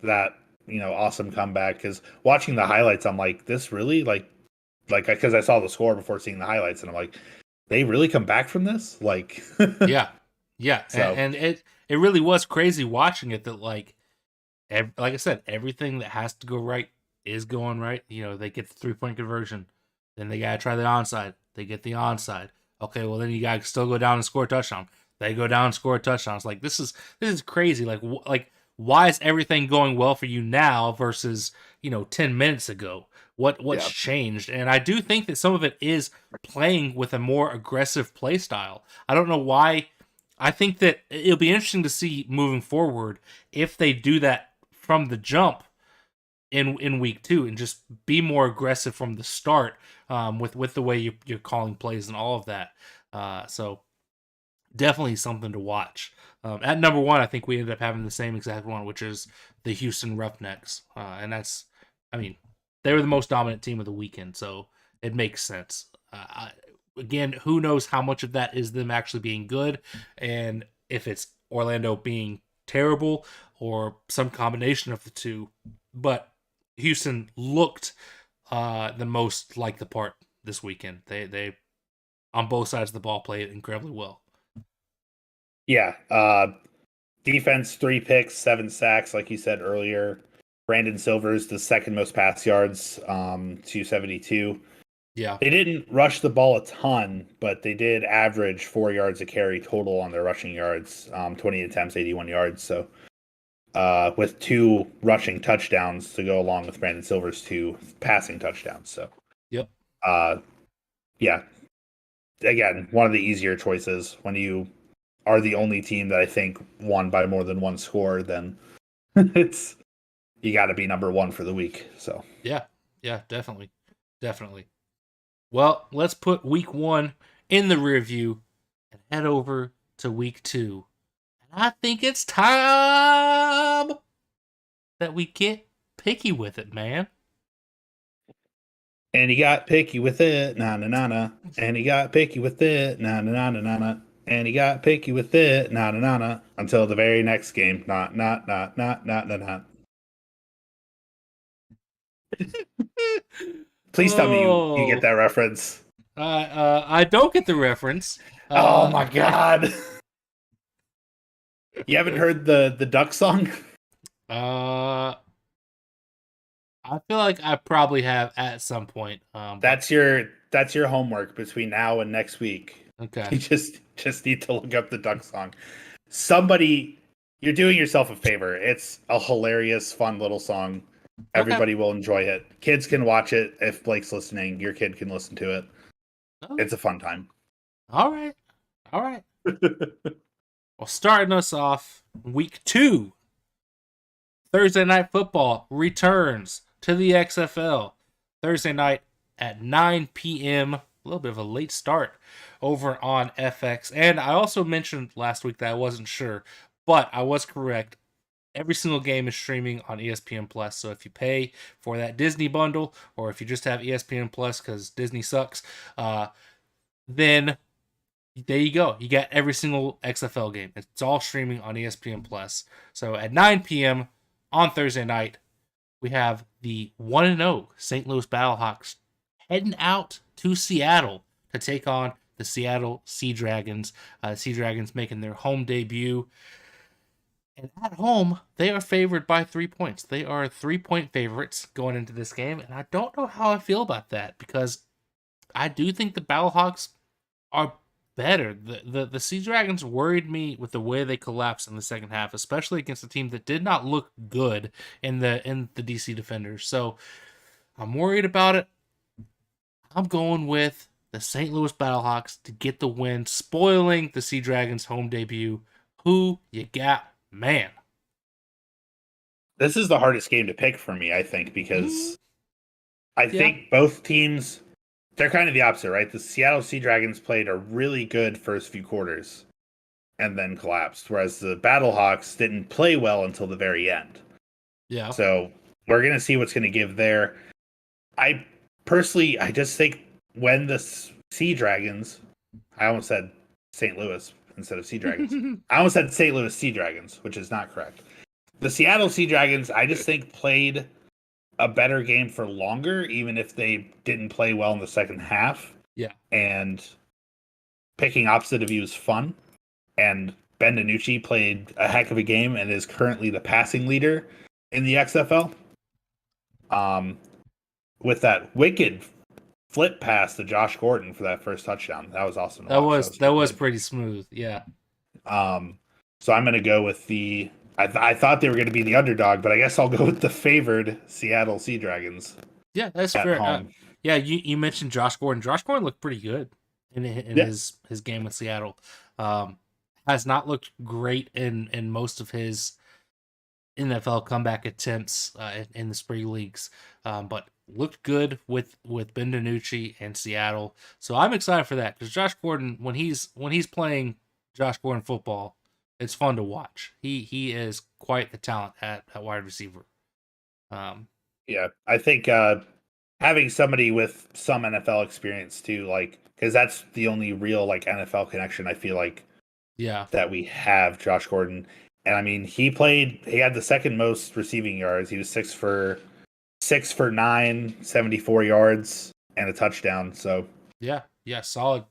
that, awesome comeback. Because watching the highlights, I'm like, this really like because I saw the score before seeing the highlights, and I'm like, they really come back from this, like, Yeah, yeah, so and it really was crazy watching it. That like I said, everything that has to go right is going right. They get the 3-point conversion, Then they gotta try the onside. They get the onside. Okay, well then you gotta still go down and score a touchdown. They go down and score a touchdown. It's like this is crazy. Like why is everything going well for you now versus 10 minutes ago? What's Yeah. changed? And I do think that some of it is playing with a more aggressive play style. I don't know why. I think that it'll be interesting to see moving forward if they do that from the jump in week 2 and just be more aggressive from the start with the way you're calling plays and all of that. So definitely something to watch. At number 1, I think we ended up having the same exact one, which is the Houston Roughnecks, and that's, I mean, they were the most dominant team of the weekend, so it makes sense. Again, who knows how much of that is them actually being good, and if it's Orlando being terrible or some combination of the two. But Houston looked the most like the part this weekend. They on both sides of the ball played incredibly well. Yeah. Defense, 3 picks, 7 sacks, like you said earlier. Brandon Silver's the second most pass yards, 272. Yeah. They didn't rush the ball a ton, but they did average 4 yards a carry total on their rushing yards, 20 attempts, 81 yards. So, with 2 rushing touchdowns to go along with Brandon Silver's 2 passing touchdowns. So, Yep. Yeah. Again, one of the easier choices when you are the only team that I think won by more than 1 score, then it's you got to be number 1 for the week. So Yeah, definitely. Well, let's put week 1 in the rear view and head over to week 2. And I think it's time that we get picky with it, man. and he got picky with it, na na na na, and he got picky with it, na na na na na na, and he got picky with it, na na na na, until the very next game, not not not not not not not. Please tell me you get Oh, that reference. I don't get the reference. Oh my god. You haven't heard the duck song? uh, I feel like I probably have at some point. That's your homework between now and next week. Okay. You just need to look up the duck song. Somebody, you're doing yourself a favor. It's a hilarious, fun little song. Everybody will enjoy it. Kids can watch it. If Blake's listening, your kid can listen to it. Okay. It's a fun time. All right. Well, starting us off, week 2, Thursday Night Football returns to the XFL. Thursday night at 9 p.m. A little bit of a late start over on FX. And I also mentioned last week that I wasn't sure, but I was correct. Every single game is streaming on ESPN Plus. So if you pay for that Disney bundle, or if you just have ESPN Plus because Disney sucks, then there you go. You got every single XFL game. It's all streaming on ESPN Plus. So at 9 p.m. on Thursday night, we have the 1-0 St. Louis Battlehawks heading out to Seattle to take on the Seattle Sea Dragons. Sea Dragons making their home debut. And at home, they are favored by 3 points. They are 3-point favorites going into this game. And I don't know how I feel about that because I do think the Battlehawks are better. The Sea Dragons worried me with the way they collapsed in the second half, especially against a team that did not look good in the DC Defenders. So I'm worried about it. I'm going with the St. Louis Battlehawks to get the win, spoiling the Sea Dragons' home debut. Who you got? Man, This is the hardest game to pick for me, I think, because I think both teams, they're kind of the opposite, right? The Seattle Sea Dragons played a really good first few quarters and then collapsed, whereas the Battlehawks didn't play well until the very end. Yeah. So we're going to see what's going to give there. I just think when the Sea Dragons, I almost said St. Louis instead of Sea Dragons. I almost said St. Louis Sea Dragons, which is not correct. The Seattle Sea Dragons, I just think played a better game for longer, even if they didn't play well in the second half. Yeah. And picking opposite of you is fun. And Ben DiNucci played a heck of a game and is currently the passing leader in the XFL. With that wicked flip pass to Josh Gordon for that first touchdown. That was awesome to That watch. That was was that pretty was good. pretty smooth. Yeah. So I'm going to go with the. I thought they were going to be the underdog, but I guess I'll go with the favored Seattle Sea Dragons Yeah, that's at fair. home. Yeah, you mentioned Josh Gordon. Josh Gordon looked pretty good in Yeah, his game with Seattle. Um, has not looked great in most of his NFL comeback attempts in the spring leagues, but looked good with Ben DiNucci and Seattle. So I'm excited for that because Josh Gordon, when he's playing Josh Gordon football, it's fun to watch. He is quite the talent at wide receiver. Um, yeah. I think having somebody with some NFL experience too, like, because that's the only real like NFL connection I feel like yeah, that we have. Josh Gordon, and I mean, he played. He had the second most receiving yards. He was 6 for 9, 74 yards and a touchdown. So yeah, solid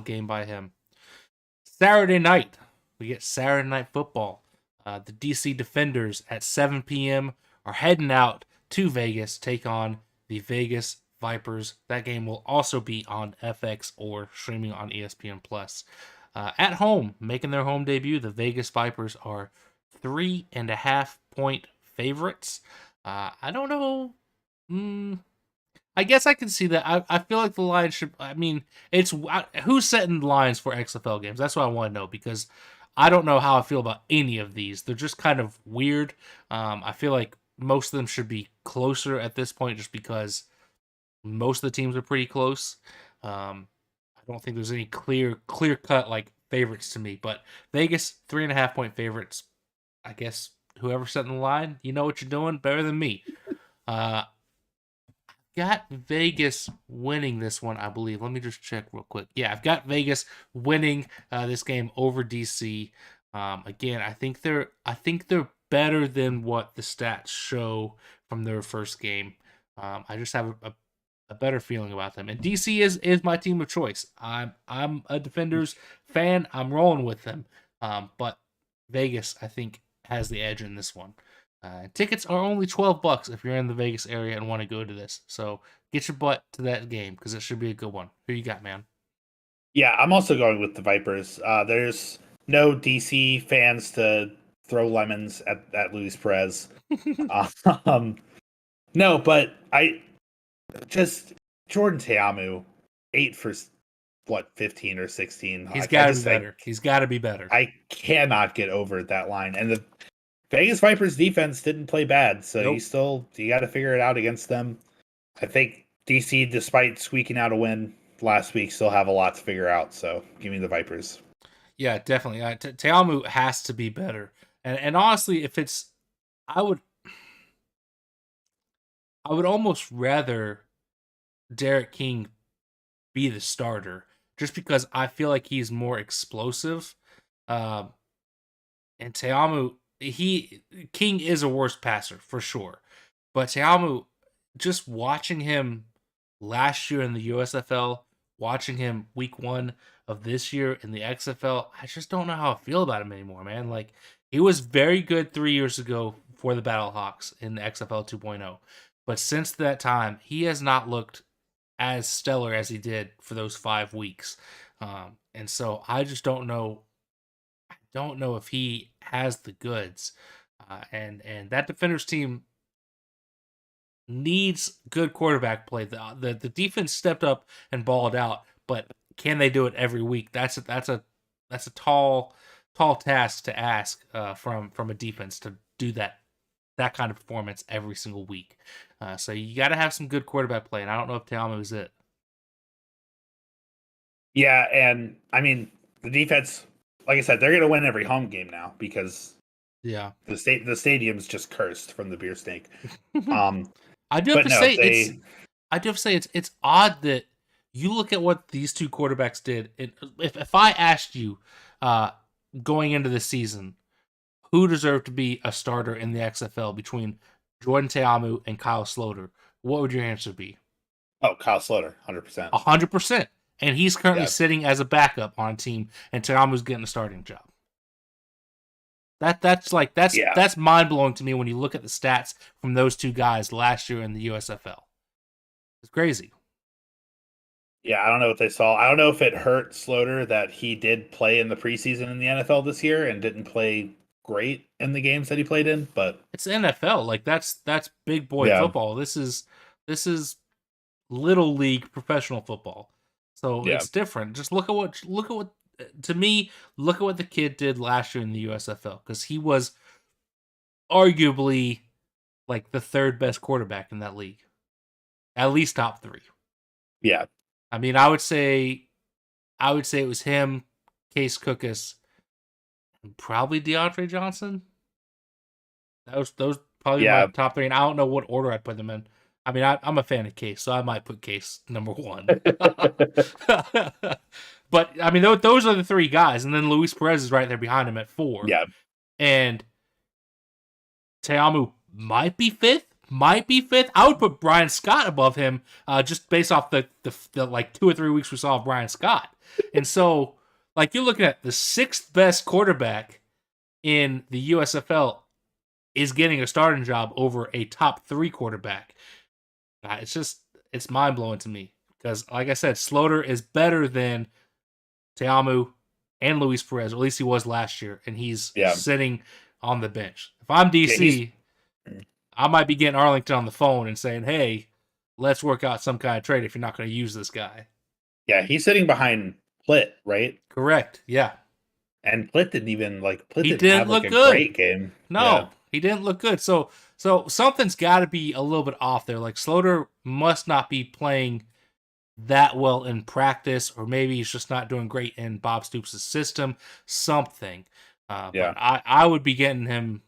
game by him. Saturday night, we get Saturday Night Football. The DC Defenders at 7 p.m. are heading out to Vegas, take on the Vegas Vipers. That game will also be on FX or streaming on ESPN Plus. At home, making their home debut, the Vegas Vipers are 3.5 point favorites. I don't know. I guess I can see that. I feel like the line should. I mean, it's who's setting lines for XFL games. That's what I want to know because I don't know how I feel about any of these. They're just kind of weird. I feel like most of them should be closer at this point, just because most of the teams are pretty close. I don't think there's any clear cut like favorites to me. But Vegas 3.5 point favorites. I guess whoever's setting the line, you know what you're doing better than me. Uh, got Vegas winning this one, I believe. Let me just check real quick. Yeah, I've got Vegas winning this game over DC. Again, I think they're better than what the stats show from their first game. I just have a better feeling about them. And DC is my team of choice. I'm a Defenders fan. I'm rolling with them. But Vegas, I think, has the edge in this one. Tickets are only $12 if you're in the Vegas area and want to go to this. So get your butt to that game because it should be a good one. Who you got, man? yeah, I'm also going with the Vipers. There's no DC fans to throw lemons at Luis Perez. Um, no, but I just Jordan Teamu 8 for 15 or 16. He's I got to be just better. He's got to be better. I cannot get over that line. And the Vegas Vipers defense didn't play bad, so Nope. you got to figure it out against them. I think DC, despite squeaking out a win last week, still have a lot to figure out. So give me the Vipers. Yeah, definitely. Teamu has to be better. And honestly, if it's, I would I would almost rather Derek King be the starter just because I feel like he's more explosive. Um, and Teamu, he King is a worse passer for sure, but Teamu, just watching him last year in the USFL, watching him week one of this year in the XFL, I just don't know how I feel about him anymore, man. Like he was very good 3 years ago for the Battlehawks in the XFL 2.0, but since that time, he has not looked as stellar as he did for those 5 weeks. And so I just don't know if he has the goods. And that defenders team needs good quarterback play. The defense stepped up and balled out, but can they do it every week? That's a tall task to ask from a defense to do that kind of performance every single week. So you got to have some good quarterback play, and I don't know if Teamu is it. Yeah, and I mean the defense, like I said, they're gonna win every home game now because Yeah. the stadium's just cursed from the beer snake. Um, I do have but to no, say it's they I do have to say it's odd that you look at what these two quarterbacks did. If I asked you uh, going into the season who deserved to be a starter in the XFL between Jordan Teamu and Kyle Sloter, what would your answer be? Kyle Sloter, 100%. 100%. And he's currently Yeah, sitting as a backup on a team, and Teamu's getting a starting job. That's like that's yeah, that's mind blowing to me when you look at the stats from those two guys last year in the USFL. It's crazy. Yeah, I don't know what they saw. I don't know if it hurt Sloter that he did play in the preseason in the NFL this year and didn't play great in the games that he played in, but It's NFL. Like that's big boy yeah, football. This is little league professional football. So yeah, it's different. Just look at what to me, look at what the kid did last year in the USFL cuz he was arguably like the third best quarterback in that league. At least top 3. yeah, I mean, I would say it was him, Case Cookus, and probably DeAndre Johnson. Those probably my yeah. top 3, and I don't know what order I'd put them in. I mean, I'm a fan of Case, so I might put Case number 1. But I mean, those are the 3 guys, and then Luis Perez is right there behind him at 4, Yeah, and Teamu might be fifth. Might be fifth. I would put Brian Scott above him, just based off the like 2 or 3 weeks we saw of Brian Scott, and so like you're looking at the 6th best quarterback in the USFL is getting a starting job over a top 3 quarterback. It's mind blowing to me because, like I said, Sloter is better than Teamu and Luis Perez. Or at least he was last year, and he's yeah, sitting on the bench. If I'm yeah. He's DC, I might be getting Arlington on the phone and saying, "Hey, let's work out some kind of trade if you're not going to use this guy." yeah, he's sitting behind Plitt, right? Correct. Yeah. And Plitt He didn't didn't have like look a good. great game. Yeah, No, he didn't look good. So something's got to be a little bit off there. Like Sloter must not be playing that well in practice, or maybe he's just not doing great in Bob Stoops' system. Something. But yeah, I would be getting him.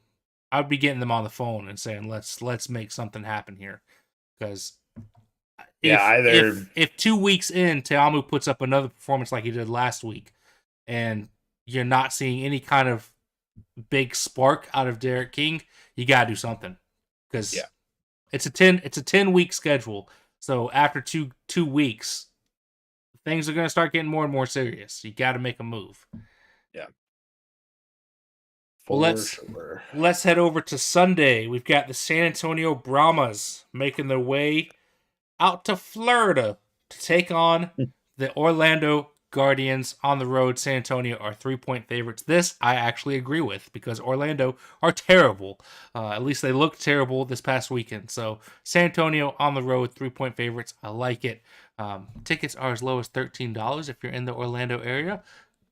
I would be getting them on the phone and saying, let's make something happen here, because yeah. if Either if if 2 weeks in Teamu puts up another performance like he did last week, and you're not seeing any kind of big spark out of Derek King, you gotta do something, yeah, because it's a 10 week schedule. So after two weeks, things are gonna start getting more and more serious. You got to make a move. yeah, Well, for let's sure. let's head over to Sunday. We've got the San Antonio Brahmas making their way out to Florida to take on the Orlando Guardians on the road. San Antonio are 3-point favorites. This I actually agree with because Orlando are terrible. At least they looked terrible this past weekend. So San Antonio on the road, 3-point favorites. I like it. Tickets are as low as $13 if you're in the Orlando area.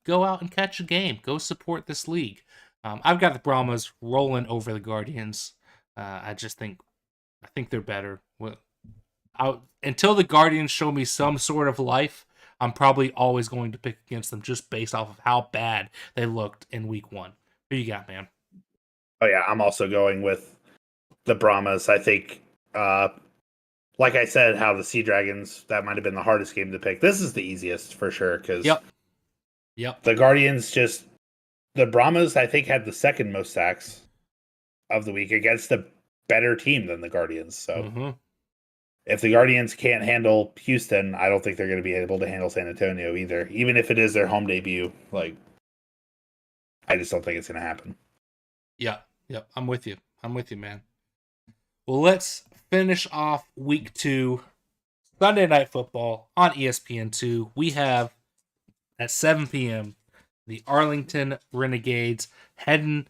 Go out and catch a game. Go support this league. I've got the Brahmas rolling over the Guardians. I think they're better. Until the Guardians show me some sort of life, I'm probably always going to pick against them just based off of how bad they looked in week 1. Who you got, man? Oh yeah, I'm also going with the Brahmas. I think, like I said, how the Sea Dragons, that might have been the hardest game to pick. This is the easiest for sure because Yep. Yep. the Guardians the Brahmas, I think, had the second most sacks of the week against a better team than the Guardians. So Mm-hmm. if the Guardians can't handle Houston, I don't think they're going to be able to handle San Antonio either, even if it is their home debut. Like, I just don't think it's going to happen. Yep. Yep. I'm with you. I'm with you, man. Well, let's finish off week 2. Sunday Night Football on ESPN2. We have at 7 p.m. the Arlington Renegades heading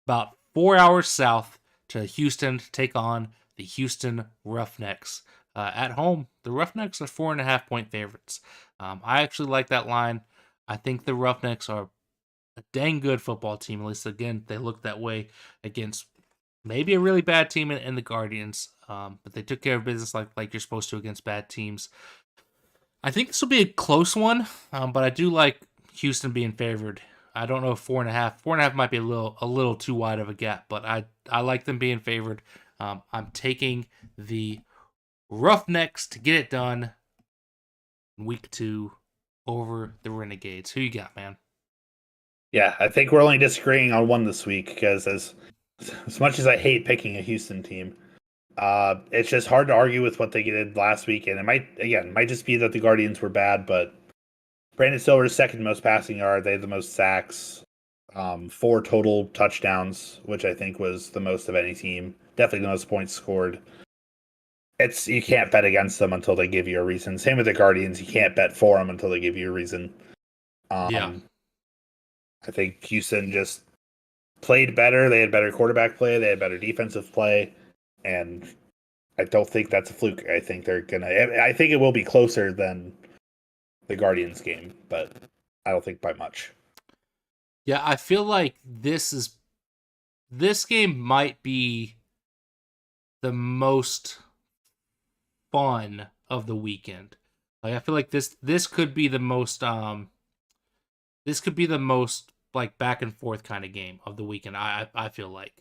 about 4 hours south to Houston to take on the Houston Roughnecks. At home, the Roughnecks are 4.5-point favorites. I actually like that line. I think the Roughnecks are a dang good football team. At least, again, they look that way against maybe a really bad team in the Guardians. But they took care of business like you're supposed to against bad teams. I think this will be a close one, but I do like Houston being favored. I don't know if 4.5. 4.5 might be a little too wide of a gap, but I like them being favored. I'm taking the Roughnecks to get it done in week 2 over the Renegades. Who you got, man? Yeah, I think we're only disagreeing on one this week because as much as I hate picking a Houston team, it's just hard to argue with what they did last week. And it might just be that the Guardians were bad, but Brandon Silver's second most passing yard. They had the most sacks, 4 total touchdowns, which I think was the most of any team. Definitely the most points scored. it's you can't bet against them until they give you a reason. Same with the Guardians, you can't bet for them until they give you a reason. Yeah. I think Houston just played better. They had better quarterback play. They had better defensive play, and I don't think that's a fluke. I think they're gonna. I think it will be closer than the Guardians game, but I don't think by much. Yeah, I feel like this game might be the most fun of the weekend. Like I feel like this could be the most like back and forth kind of game of the weekend. I feel like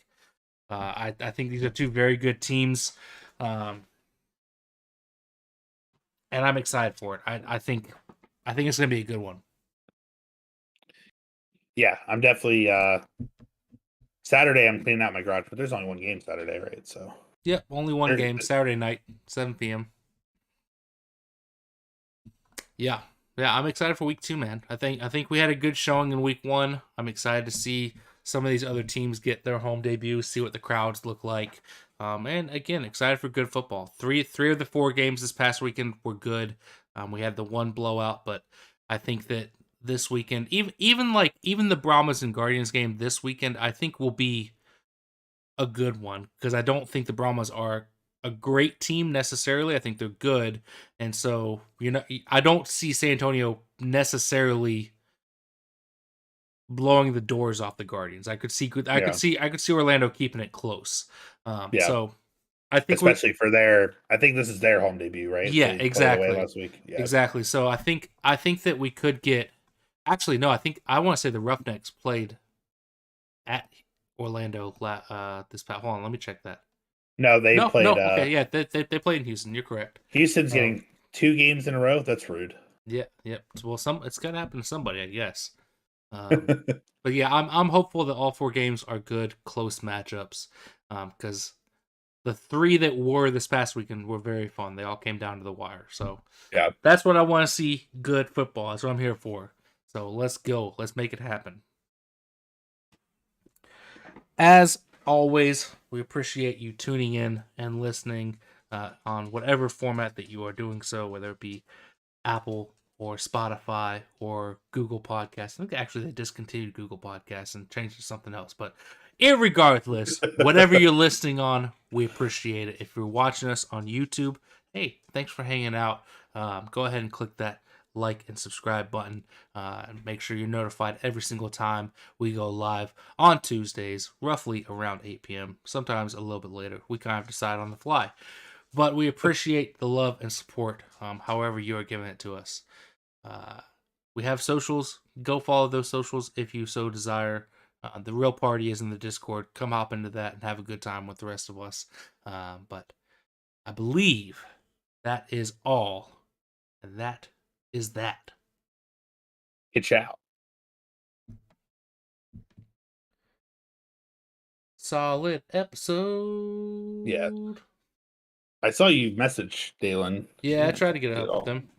I think these are two very good teams, um, and I'm excited for it. I think it's gonna be a good one. Yeah, I'm definitely Saturday. I'm cleaning out my garage, but there's only one game Saturday, right? So Yep, only one there- game Saturday night, 7 p.m. Yeah. Yeah, I'm excited for week 2, man. I think we had a good showing in week 1. I'm excited to see some of these other teams get their home debuts, see what the crowds look like. And again, excited for good football. Three of the 4 games this past weekend were good. We had the one blowout, but I think that this weekend, even the Brahmas and Guardians game this weekend, I think will be a good one because I don't think the Brahmas are a great team necessarily. I think they're good, and so I don't see San Antonio necessarily blowing the doors off the Guardians. yeah, I could see Orlando keeping it close. yeah. So I think we Especially for their, I think this is their home debut, right? yeah, They played away exactly, last week. Yeah, exactly. So I think that we could get. Actually, no, I want to say the Roughnecks played at Orlando this past. Hold on, let me check that. no, they No, played. no, okay, yeah, they played in Houston. You're correct. Houston's Um, getting 2 games in a row. That's rude. yeah, yeah. Well, it's got to happen to somebody, I guess. But yeah, I'm hopeful that all 4 games are good, close matchups. Because the 3 that were this past weekend were very fun. They all came down to the wire. So Yeah, that's what I want to see. Good football. That's what I'm here for. So let's go. Let's make it happen. As always, we appreciate you tuning in and listening on whatever format that you are doing so, whether it be Apple or Spotify or Google Podcasts. I think actually they discontinued Google Podcasts and changed it to something else. But irregardless, whatever you're listening on, we appreciate it. If you're watching us on YouTube, hey, thanks for hanging out. Go ahead and click that like and subscribe button and make sure you're notified every single time we go live on Tuesdays, roughly around 8 p.m., sometimes a little bit later. We kind of decide on the fly. But we appreciate the love and support, however you are giving it to us. We have socials. Go follow those socials if you so desire. The real party is in the Discord. Come hop into that and have a good time with the rest of us. But I believe that is all. And that is that. Hitch out. Solid Yeah, episode. I saw you message Dalen. Yeah, I Yeah, tried to get get up with all. them.